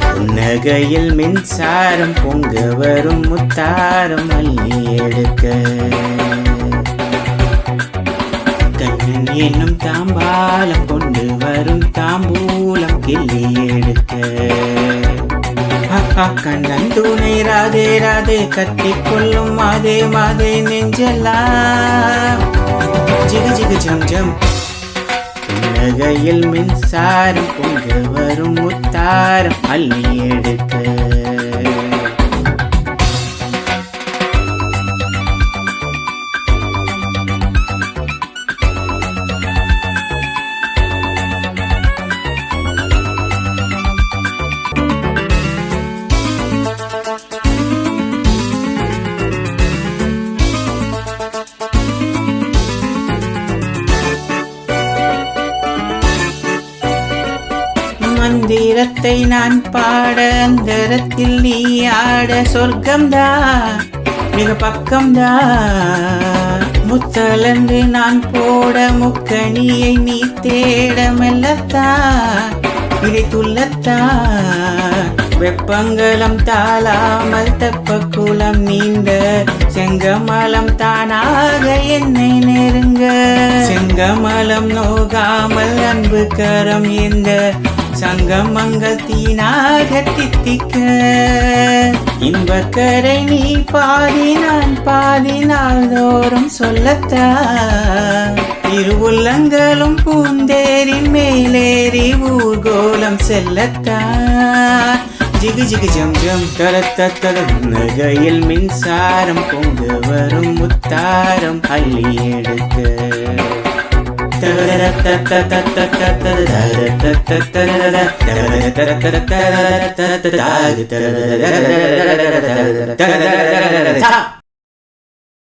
புன்னகையில் மின்சாரம் பொங்க வரும் முத்தாரம் அள்ளி எடுக்க கண்ணன் என்னும் தாம்பாலம் கொண்டு வரும் தாம்பூலம் கிள்ளி எடுக்க கண்ணன் துணை ராதே ராதே கத்திக் கொள்ளும் மாதே மாதே நெஞ்செல்லாம் ஜிகு ஜிகு ஜம் ஜம். புன்னகையில் மின்சாரம் பொங்க வரும் முத்தாரம் அள்ளி எடுக்க மந்திரத்தை நான் பாட அந்தரத்தில் நீ ஆட சொர்க்கம்தான் மிக பக்கம்தான் முத்தலன்று நான் போட முக்கணியை நீ தேட மெல்லத்தான் இதை துள்ளத்தான் வெப்பங்கலம் தாளாமல் தெப்ப குளம் நீண்ட செங்கமலம் தானாக என்னை நெருங்க செங்கமலம் நோகாமல் அன்பு கரம் இந்த சங்கமங்கள் தீனாக தித்திக்க இன்பக்கரை நீ பாதி நான் பாதி நாள்தோறும் சொல்லத்தா இருவுள்ளங்களும் பூந்தேரின் மேலேறி ஊர்கோலம் செல்லத்தா ஜிகு ஜிகு ஜம் ஜம் தரத்த நகையில் மின்சாரம் பொங்க வரும் முத்தாரம் அள்ளி எடுக்க Ta